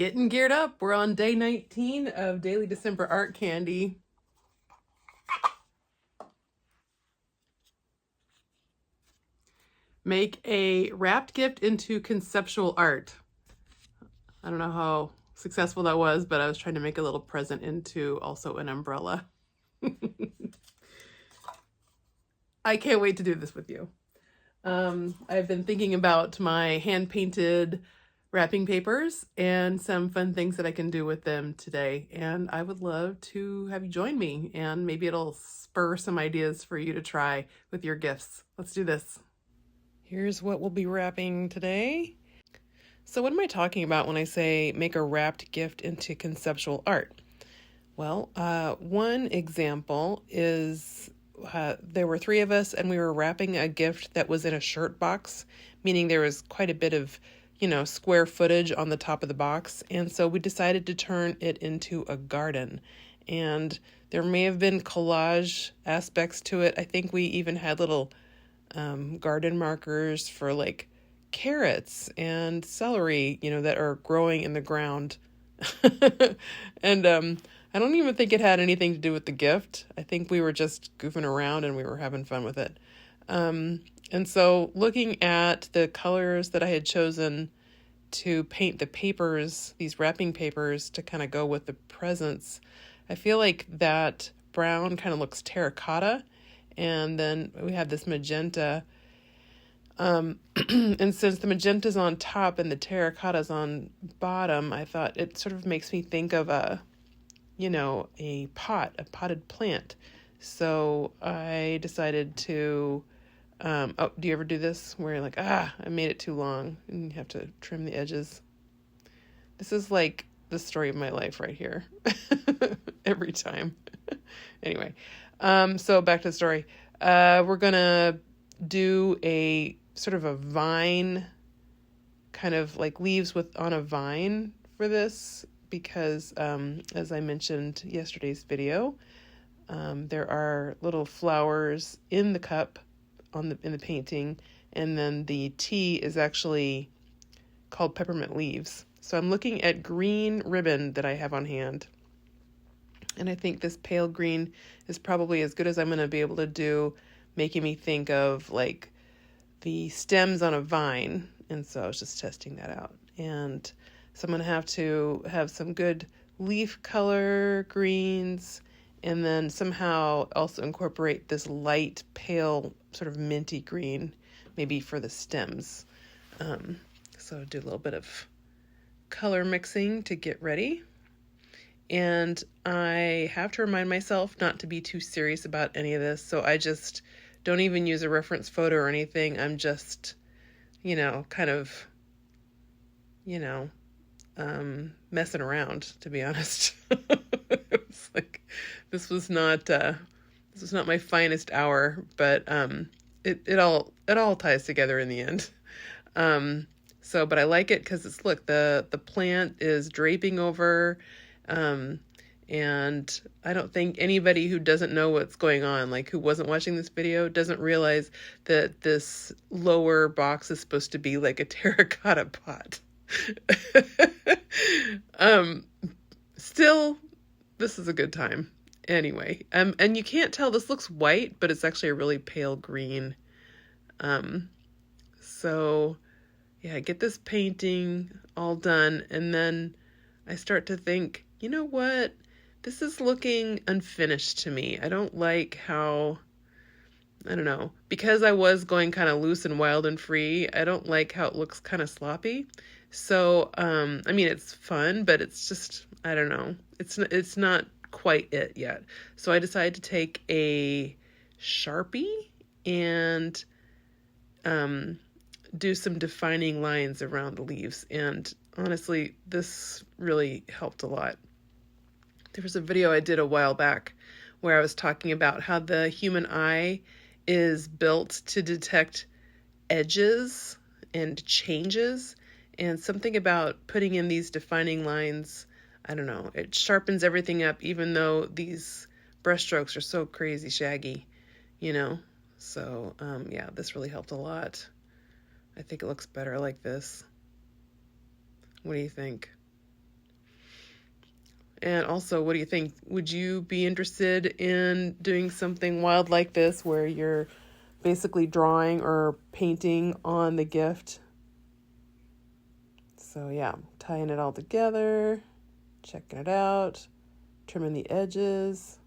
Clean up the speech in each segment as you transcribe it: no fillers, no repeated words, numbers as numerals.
Getting geared up. We're on day 19 of Daily December Art Candy. Make a wrapped gift into conceptual art. I don't know how successful that was, but I was trying to make a little present into also an umbrella. I can't wait to do this with you. I've been thinking about my hand-painted wrapping papers and some fun things that I can do with them today. And I would love to have you join me, and maybe it'll spur some ideas for you to try with your gifts. Let's do this. Here's what we'll be wrapping today. So what am I talking about when I say make a wrapped gift into conceptual art? Well, one example is there were three of us and we were wrapping a gift that was in a shirt box, meaning there was quite a bit of, square footage on the top of the box. And so we decided to turn it into a garden. And there may have been collage aspects to it. I think we even had little garden markers for like carrots and celery, that are growing in the ground. And I don't even think it had anything to do with the gift. I think we were just goofing around and we were having fun with it. And so looking at the colors that I had chosen to paint the papers, these wrapping papers to kind of go with the presents, I feel like that brown kind of looks terracotta. And then we have this magenta. And since the magenta's on top and the terracotta's on bottom, I thought it sort of makes me think of a potted plant. So I decided to, do you ever do this where you're like, I made it too long and you have to trim the edges? This is like the story of my life right here. Every time. Anyway, so back to the story. We're gonna do a sort of a vine, kind of like leaves on a vine for this, because as I mentioned yesterday's video, there are little flowers in the cup in the painting, and then the tea is actually called peppermint leaves. So I'm looking at green ribbon that I have on hand, and I think this pale green is probably as good as I'm going to be able to do, making me think of like the stems on a vine. And so I was just testing that out. And so I'm going to have some good leaf color greens, and then somehow also incorporate this light, pale, sort of minty green, maybe for the stems. So do a little bit of color mixing to get ready. And I have to remind myself not to be too serious about any of this. So I just don't even use a reference photo or anything. I'm just, kind of, messing around, to be honest. It's like, this was not my finest hour, but it all ties together in the end. But I like it because it's, look, the plant is draping over, and I don't think anybody who doesn't know what's going on, like who wasn't watching this video, doesn't realize that this lower box is supposed to be like a terracotta pot. Still, this is a good time. Anyway, and you can't tell, this looks white, but it's actually a really pale green. So yeah, I get this painting all done, and then I start to think, you know what? This is looking unfinished to me. I don't like how, I don't know, because I was going kind of loose and wild and free, I don't like how it looks kind of sloppy. So, it's fun, but it's just, I don't know. It's not quite it yet. So I decided to take a Sharpie and do some defining lines around the leaves. And honestly, this really helped a lot. There was a video I did a while back where I was talking about how the human eye is built to detect edges and changes, and something about putting in these defining lines, I don't know, it sharpens everything up, even though these brush strokes are so crazy shaggy, So, this really helped a lot. I think it looks better like this. What do you think? And also, what do you think? Would you be interested in doing something wild like this where you're basically drawing or painting on the gift? So yeah, tying it all together, checking it out, trimming the edges,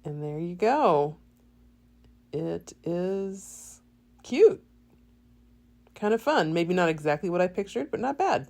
and there you go. It is cute. Kind of fun. Maybe not exactly what I pictured, but not bad.